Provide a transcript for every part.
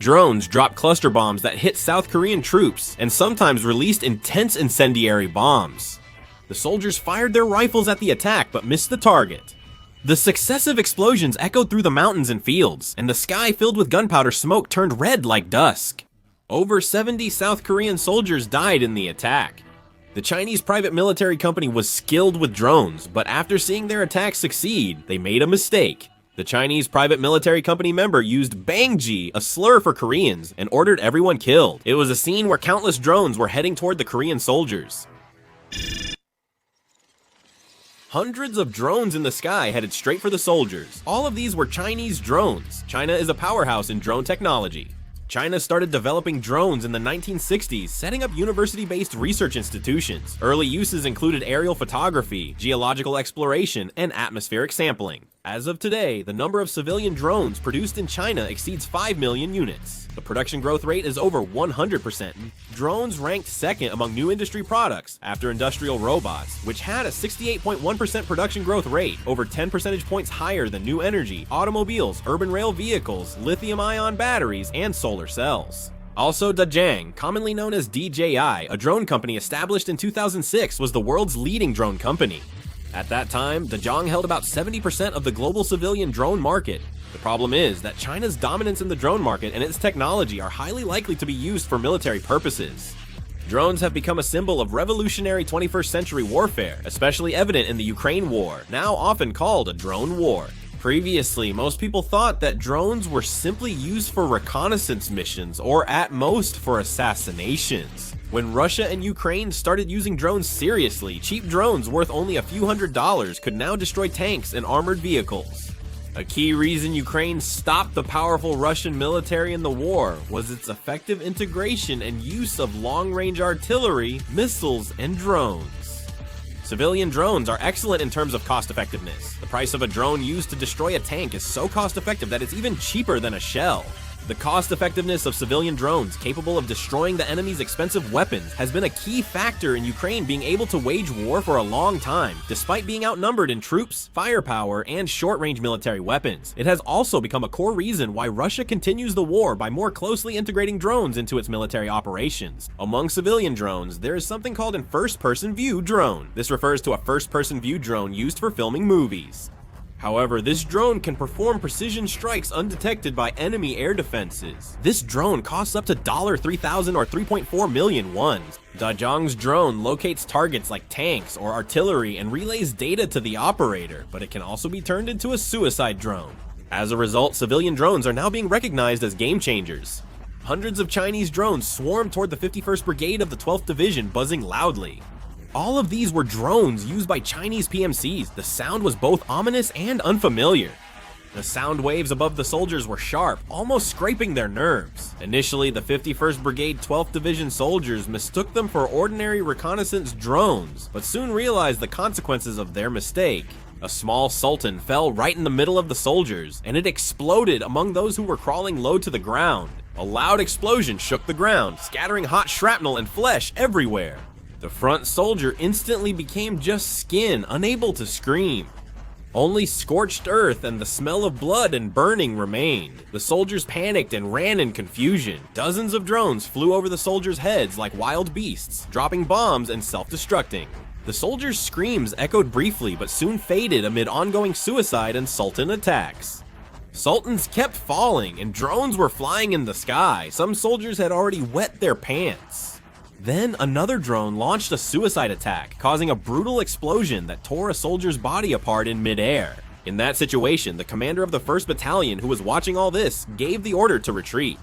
Drones dropped cluster bombs that hit South Korean troops and sometimes released intense incendiary bombs. The soldiers fired their rifles at the attack but missed the target. The successive explosions echoed through the mountains and fields, and the sky filled with gunpowder smoke turned red like dusk. Over 70 South Korean soldiers died in the attack. The Chinese private military company was skilled with drones, but after seeing their attack succeed, they made a mistake. The Chinese private military company member used Bangji, a slur for Koreans, and ordered everyone killed. It was a scene where countless drones were heading toward the Korean soldiers. Hundreds of drones in the sky headed straight for the soldiers. All of these were Chinese drones. China is a powerhouse in drone technology. China started developing drones in the 1960s, setting up university-based research institutions. Early uses included aerial photography, geological exploration, and atmospheric sampling. As of today, the number of civilian drones produced in China exceeds 5 million units. The production growth rate is over 100%. Drones ranked second among new industry products after industrial robots, which had a 68.1% production growth rate, over 10 percentage points higher than new energy, automobiles, urban rail vehicles, lithium-ion batteries, and solar cells. Also, Dajang, commonly known as DJI, a drone company established in 2006, was the world's leading drone company. At that time, Dajang held about 70% of the global civilian drone market. The problem is that China's dominance in the drone market and its technology are highly likely to be used for military purposes. Drones have become a symbol of revolutionary 21st century warfare, especially evident in the Ukraine war, now often called a drone war. Previously, most people thought that drones were simply used for reconnaissance missions or at most for assassinations. When Russia and Ukraine started using drones seriously, cheap drones worth only a few $100s could now destroy tanks and armored vehicles. A key reason Ukraine stopped the powerful Russian military in the war was its effective integration and use of long-range artillery, missiles, and drones. Civilian drones are excellent in terms of cost-effectiveness. The price of a drone used to destroy a tank is so cost-effective that it's even cheaper than a shell. The cost-effectiveness of civilian drones capable of destroying the enemy's expensive weapons has been a key factor in Ukraine being able to wage war for a long time, despite being outnumbered in troops, firepower, and short-range military weapons. It has also become a core reason why Russia continues the war by more closely integrating drones into its military operations. Among civilian drones, there is something called a first-person view drone. This refers to a first-person view drone used for filming movies. However, this drone can perform precision strikes undetected by enemy air defenses. This drone costs up to $3,000 or 3.4 million won. Dajang's drone locates targets like tanks or artillery and relays data to the operator, but it can also be turned into a suicide drone. As a result, civilian drones are now being recognized as game changers. Hundreds of Chinese drones swarmed toward the 51st Brigade of the 12th Division, buzzing loudly. All of these were drones used by Chinese PMCs. The sound was both ominous and unfamiliar. The sound waves above the soldiers were sharp, almost scraping their nerves. Initially, the 51st Brigade 12th Division soldiers mistook them for ordinary reconnaissance drones, but soon realized the consequences of their mistake. A small Sultan fell right in the middle of the soldiers, and it exploded among those who were crawling low to the ground. A loud explosion shook the ground, scattering hot shrapnel and flesh everywhere. The front soldier instantly became just skin, unable to scream. Only scorched earth and the smell of blood and burning remained. The soldiers panicked and ran in confusion. Dozens of drones flew over the soldiers' heads like wild beasts, dropping bombs and self-destructing. The soldiers' screams echoed briefly but soon faded amid ongoing suicide and Sultan attacks. Sultans kept falling and drones were flying in the sky. Some soldiers had already wet their pants. Then another drone launched a suicide attack, causing a brutal explosion that tore a soldier's body apart in midair. In that situation, the commander of the 1st Battalion, who was watching all this, gave the order to retreat.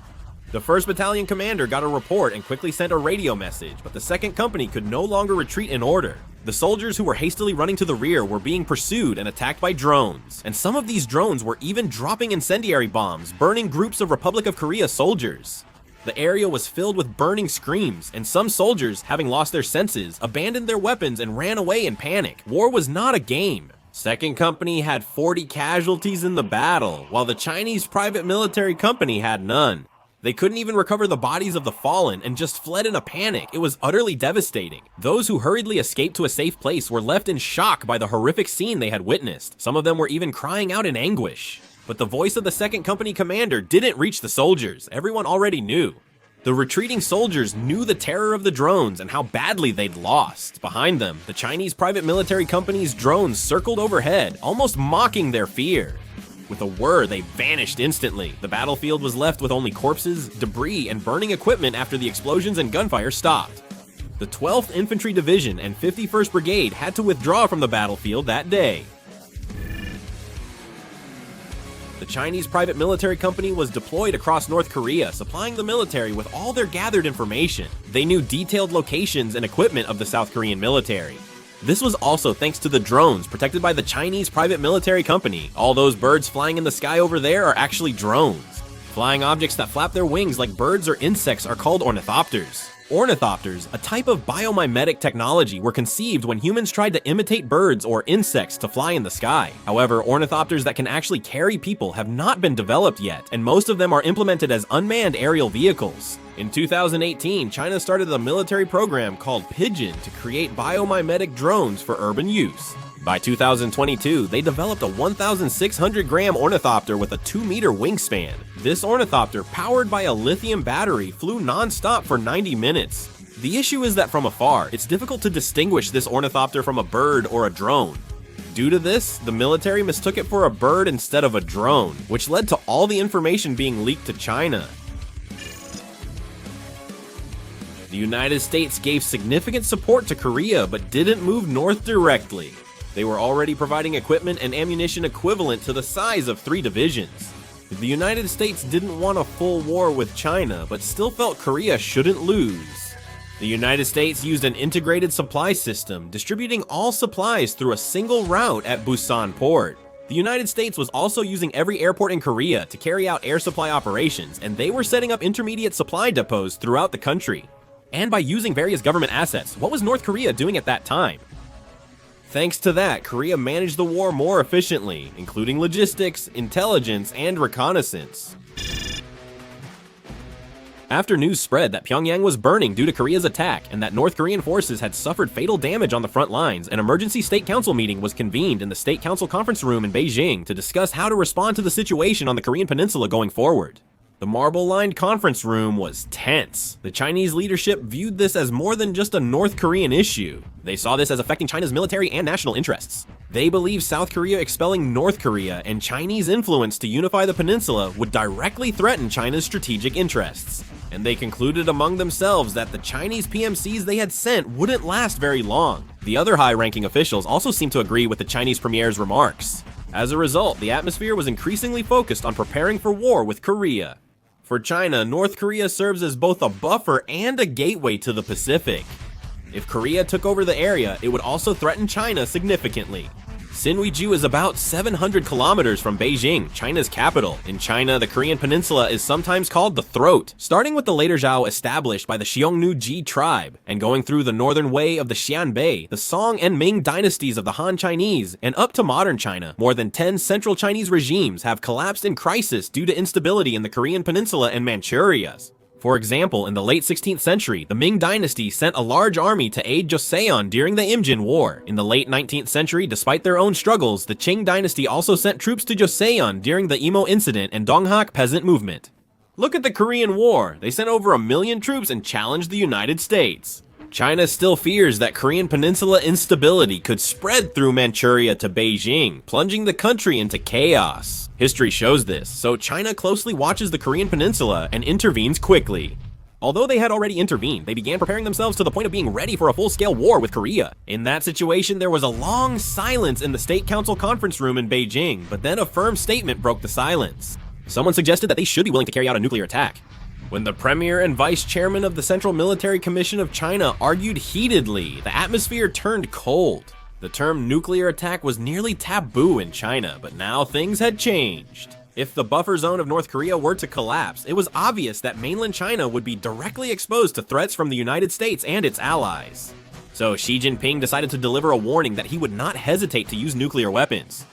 The 1st Battalion commander got a report and quickly sent a radio message, but the 2nd Company could no longer retreat in order. The soldiers who were hastily running to the rear were being pursued and attacked by drones, and some of these drones were even dropping incendiary bombs, burning groups of Republic of Korea soldiers. The area was filled with burning screams, and some soldiers, having lost their senses, abandoned their weapons and ran away in panic. War was not a game. 2nd Company had 40 casualties in the battle, while the Chinese private military company had none. They couldn't even recover the bodies of the fallen and just fled in a panic. It was utterly devastating. Those who hurriedly escaped to a safe place were left in shock by the horrific scene they had witnessed. Some of them were even crying out in anguish. But the voice of the second company commander didn't reach the soldiers. Everyone already knew. The retreating soldiers knew the terror of the drones and how badly they'd lost. Behind them, the Chinese private military company's drones circled overhead, almost mocking their fear. With a whir, they vanished instantly. The battlefield was left with only corpses, debris, and burning equipment after the explosions and gunfire stopped. The 12th Infantry Division and 51st Brigade had to withdraw from the battlefield that day. The Chinese private military company was deployed across North Korea, supplying the military with all their gathered information. They knew detailed locations and equipment of the South Korean military. This was also thanks to the drones protected by the Chinese private military company. All those birds flying in the sky over there are actually drones. Flying objects that flap their wings like birds or insects are called ornithopters. Ornithopters, a type of biomimetic technology, were conceived when humans tried to imitate birds or insects to fly in the sky. However, ornithopters that can actually carry people have not been developed yet, and most of them are implemented as unmanned aerial vehicles. In 2018, China started a military program called Pigeon to create biomimetic drones for urban use. By 2022, they developed a 1,600-gram ornithopter with a 2-meter wingspan. This ornithopter, powered by a lithium battery, flew non-stop for 90 minutes. The issue is that from afar, it's difficult to distinguish this ornithopter from a bird or a drone. Due to this, the military mistook it for a bird instead of a drone, which led to all the information being leaked to China. The United States gave significant support to Korea, but didn't move north directly. They were already providing equipment and ammunition equivalent to the size of 3 divisions. The United States didn't want a full war with China, but still felt Korea shouldn't lose. The United States used an integrated supply system, distributing all supplies through a single route at Busan Port. The United States was also using every airport in Korea to carry out air supply operations, and they were setting up intermediate supply depots throughout the country. And by using various government assets, what was North Korea doing at that time? Thanks to that, Korea managed the war more efficiently, including logistics, intelligence, and reconnaissance. After news spread that Pyongyang was burning due to Korea's attack and that North Korean forces had suffered fatal damage on the front lines, an emergency State Council meeting was convened in the State Council conference room in Beijing to discuss how to respond to the situation on the Korean peninsula going forward. The marble-lined conference room was tense. The Chinese leadership viewed this as more than just a North Korean issue. They saw this as affecting China's military and national interests. They believed South Korea expelling North Korea and Chinese influence to unify the peninsula would directly threaten China's strategic interests. And they concluded among themselves that the Chinese PMCs they had sent wouldn't last very long. The other high-ranking officials also seemed to agree with the Chinese premier's remarks. As a result, the atmosphere was increasingly focused on preparing for war with Korea. For China, North Korea serves as both a buffer and a gateway to the Pacific. If Korea took over the area, it would also threaten China significantly. Sinwiju is about 700 kilometers from Beijing, China's capital. In China, the Korean peninsula is sometimes called the Throat, starting with the later Zhao established by the Xiongnu-ji tribe, and going through the northern way of the Xianbei, the Song and Ming dynasties of the Han Chinese, and up to modern China. More than 10 central Chinese regimes have collapsed in crisis due to instability in the Korean peninsula and Manchuria. For example, in the late 16th century, the Ming dynasty sent a large army to aid Joseon during the Imjin War. In the late 19th century, despite their own struggles, the Qing dynasty also sent troops to Joseon during the Imo Incident and Donghak peasant movement. Look at the Korean War. They sent over 1 million troops and challenged the United States. China still fears that Korean peninsula instability could spread through Manchuria to Beijing, plunging the country into chaos. History shows this, so China closely watches the Korean peninsula and intervenes quickly. Although they had already intervened, they began preparing themselves to the point of being ready for a full-scale war with Korea. In that situation, there was a long silence in the State Council conference room in Beijing, but then a firm statement broke the silence. Someone suggested that they should be willing to carry out a nuclear attack. When the premier and vice chairman of the Central Military Commission of China argued heatedly, the atmosphere turned cold. The term nuclear attack was nearly taboo in China, but now things had changed. If the buffer zone of North Korea were to collapse, it was obvious that mainland China would be directly exposed to threats from the United States and its allies. So Xi Jinping decided to deliver a warning that he would not hesitate to use nuclear weapons.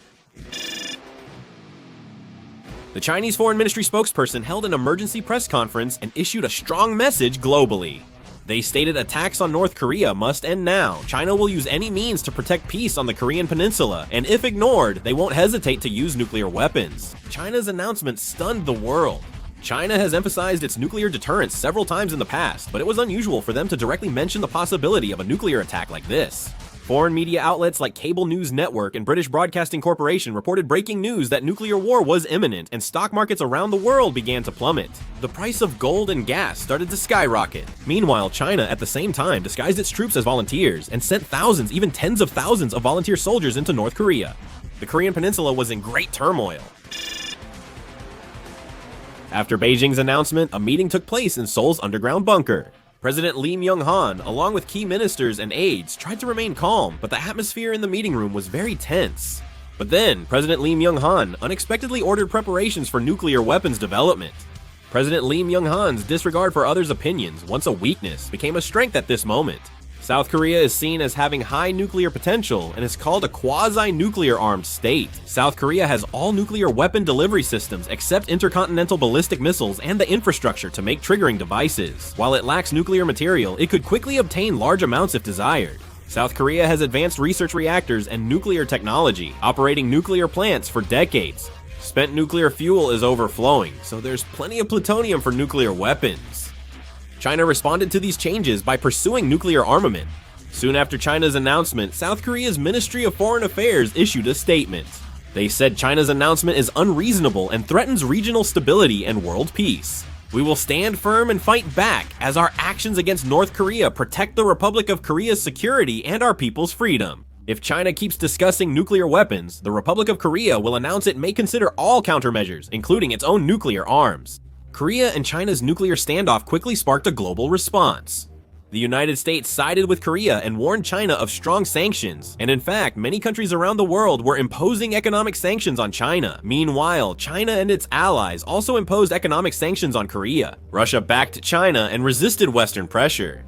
The Chinese Foreign Ministry spokesperson held an emergency press conference and issued a strong message globally. They stated attacks on North Korea must end now. China will use any means to protect peace on the Korean peninsula, and if ignored, they won't hesitate to use nuclear weapons. China's announcement stunned the world. China has emphasized its nuclear deterrence several times in the past, but it was unusual for them to directly mention the possibility of a nuclear attack like this. Foreign media outlets like Cable News Network and British Broadcasting Corporation reported breaking news that nuclear war was imminent, and stock markets around the world began to plummet. The price of gold and gas started to skyrocket. Meanwhile, China at the same time disguised its troops as volunteers and sent thousands, even tens of thousands of volunteer soldiers into North Korea. The Korean peninsula was in great turmoil. After Beijing's announcement, a meeting took place in Seoul's underground bunker. President Lee Myung-han, along with key ministers and aides, tried to remain calm, but the atmosphere in the meeting room was very tense. But then, President Lee Myung-han unexpectedly ordered preparations for nuclear weapons development. President Lee Myung-han's disregard for others' opinions, once a weakness, became a strength at this moment. South Korea is seen as having high nuclear potential and is called a quasi-nuclear armed state. South Korea has all nuclear weapon delivery systems except intercontinental ballistic missiles and the infrastructure to make triggering devices. While it lacks nuclear material, it could quickly obtain large amounts if desired. South Korea has advanced research reactors and nuclear technology, operating nuclear plants for decades. Spent nuclear fuel is overflowing, so there's plenty of plutonium for nuclear weapons. China responded to these changes by pursuing nuclear armament. Soon after China's announcement, South Korea's Ministry of Foreign Affairs issued a statement. They said China's announcement is unreasonable and threatens regional stability and world peace. We will stand firm and fight back as our actions against North Korea protect the Republic of Korea's security and our people's freedom. If China keeps discussing nuclear weapons, the Republic of Korea will announce it may consider all countermeasures, including its own nuclear arms. Korea and China's nuclear standoff quickly sparked a global response. The United States sided with Korea and warned China of strong sanctions, and in fact, many countries around the world were imposing economic sanctions on China. Meanwhile, China and its allies also imposed economic sanctions on Korea. Russia backed China and resisted Western pressure.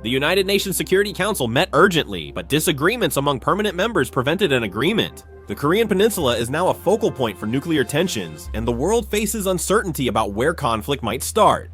The United Nations Security Council met urgently, but disagreements among permanent members prevented an agreement. The Korean peninsula is now a focal point for nuclear tensions, and the world faces uncertainty about where conflict might start.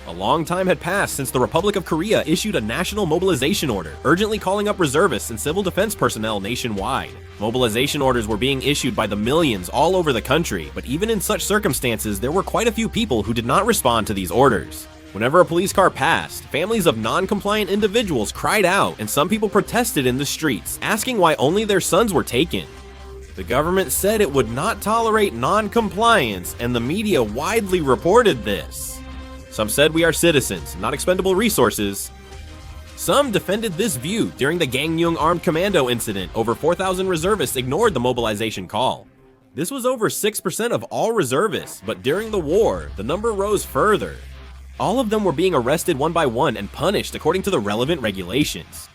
A long time had passed since the Republic of Korea issued a national mobilization order, urgently calling up reservists and civil defense personnel nationwide. Mobilization orders were being issued by the millions all over the country, but even in such circumstances, there were quite a few people who did not respond to these orders. Whenever a police car passed, families of non-compliant individuals cried out, and some people protested in the streets, asking why only their sons were taken. The government said it would not tolerate non-compliance, and the media widely reported this. Some said we are citizens, not expendable resources. Some defended this view during the Gangneung armed commando incident. Over 4,000 reservists ignored the mobilization call. This was over 6% of all reservists, but during the war, the number rose further. All of them were being arrested one by one and punished according to the relevant regulations.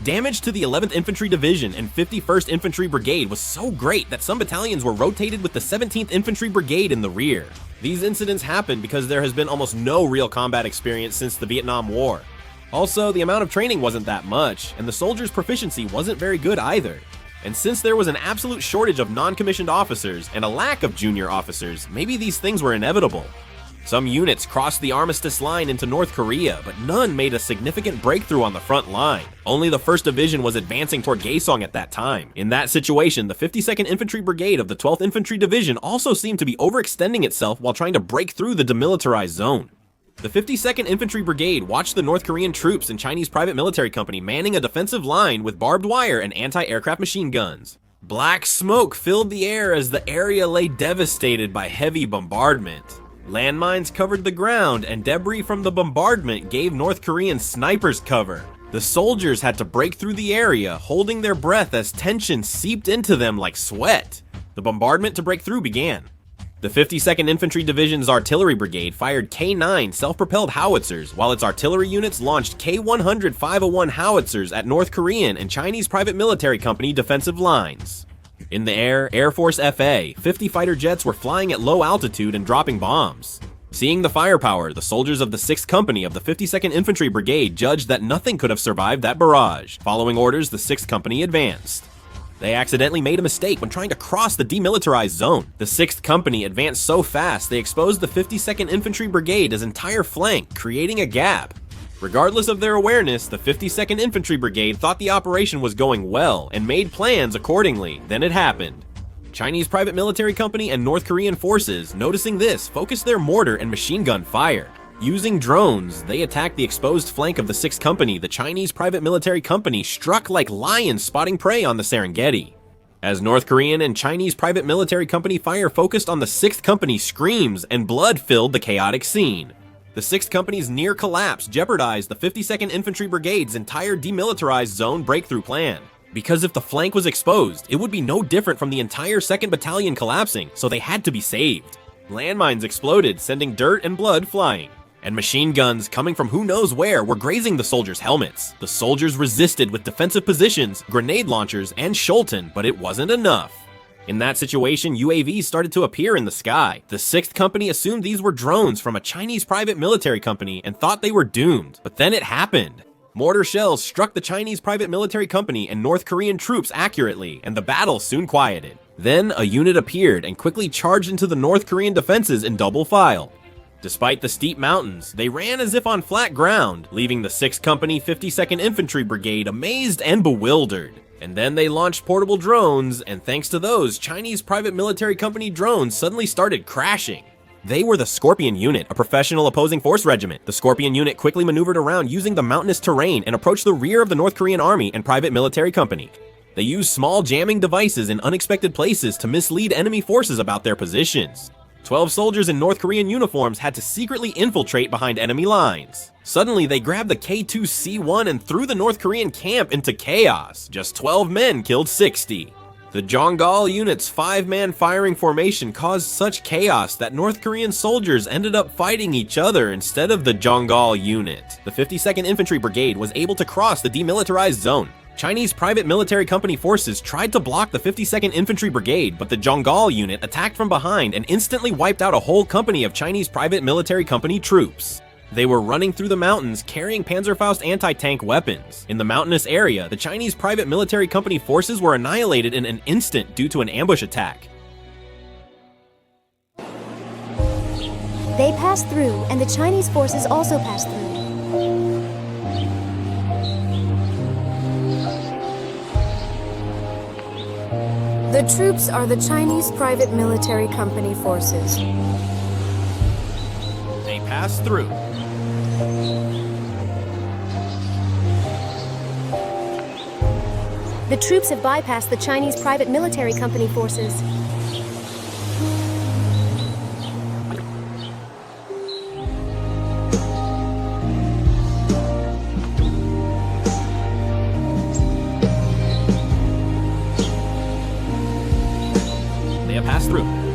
Damage to the 11th Infantry Division and 51st Infantry Brigade was so great that some battalions were rotated with the 17th Infantry Brigade in the rear. These incidents happened because there has been almost no real combat experience since the Vietnam War. Also, the amount of training wasn't that much, and the soldiers' proficiency wasn't very good either. And since there was an absolute shortage of non-commissioned officers and a lack of junior officers, maybe these things were inevitable. Some units crossed the armistice line into North Korea, but none made a significant breakthrough on the front line. Only the 1st Division was advancing toward Gaesong at that time. In that situation, the 52nd Infantry Brigade of the 12th Infantry Division also seemed to be overextending itself while trying to break through the demilitarized zone. The 52nd Infantry Brigade watched the North Korean troops and Chinese private military company manning a defensive line with barbed wire and anti-aircraft machine guns. Black smoke filled the air as the area lay devastated by heavy bombardment. Landmines covered the ground, and debris from the bombardment gave North Korean snipers cover. The soldiers had to break through the area, holding their breath as tension seeped into them like sweat. The bombardment to break through began. The 52nd Infantry Division's Artillery Brigade fired K-9 self-propelled howitzers, while its artillery units launched K-100 501 howitzers at North Korean and Chinese private military company defensive lines. In the air, Air Force FA, 50 fighter jets were flying at low altitude and dropping bombs. Seeing the firepower, the soldiers of the 6th Company of the 52nd Infantry Brigade judged that nothing could have survived that barrage. Following orders, the 6th Company advanced. They accidentally made a mistake when trying to cross the demilitarized zone. The 6th Company advanced so fast they exposed the 52nd Infantry Brigade's entire flank, creating a gap. Regardless of their awareness, the 52nd Infantry Brigade thought the operation was going well and made plans accordingly. Then it happened. Chinese private military company and North Korean forces, noticing this, focused their mortar and machine gun fire. Using drones, they attacked the exposed flank of the 6th Company. The Chinese private military company struck like lions spotting prey on the Serengeti. As North Korean and Chinese private military company fire focused on the 6th Company, screams and blood filled the chaotic scene. The 6th Company's near collapse jeopardized the 52nd Infantry Brigade's entire demilitarized zone breakthrough plan. Because if the flank was exposed, it would be no different from the entire 2nd Battalion collapsing, so they had to be saved. Landmines exploded, sending dirt and blood flying. And machine guns coming from who knows where were grazing the soldiers' helmets. The soldiers resisted with defensive positions, grenade launchers, and Scholten, but it wasn't enough. In that situation, UAVs started to appear in the sky. The 6th Company assumed these were drones from a Chinese private military company and thought they were doomed. But then it happened. Mortar shells struck the Chinese private military company and North Korean troops accurately, and the battle soon quieted. Then a unit appeared and quickly charged into the North Korean defenses in double file. Despite the steep mountains, they ran as if on flat ground, leaving the 6th Company 52nd Infantry Brigade amazed and bewildered. And then they launched portable drones, and thanks to those, Chinese private military company drones suddenly started crashing. They were the Scorpion Unit, a professional opposing force regiment. The Scorpion Unit quickly maneuvered around using the mountainous terrain and approached the rear of the North Korean army and private military company. They used small jamming devices in unexpected places to mislead enemy forces about their positions. 12 soldiers in North Korean uniforms had to secretly infiltrate behind enemy lines. Suddenly, they grabbed the K2C-1 and threw the North Korean camp into chaos. Just 12 men killed 60. The Jongal unit's 5-man firing formation caused such chaos that North Korean soldiers ended up fighting each other instead of the Jongal unit. The 52nd Infantry Brigade was able to cross the demilitarized zone. Chinese private military company forces tried to block the 52nd Infantry Brigade, but the Jongal unit attacked from behind and instantly wiped out a whole company of Chinese private military company troops. They were running through the mountains carrying Panzerfaust anti-tank weapons. In the mountainous area, the Chinese private military company forces were annihilated in an instant due to an ambush attack. They passed through, and the Chinese forces also passed through. The troops are the Chinese private military company forces. They passed through. The troops have bypassed the Chinese private military company forces. They have passed through.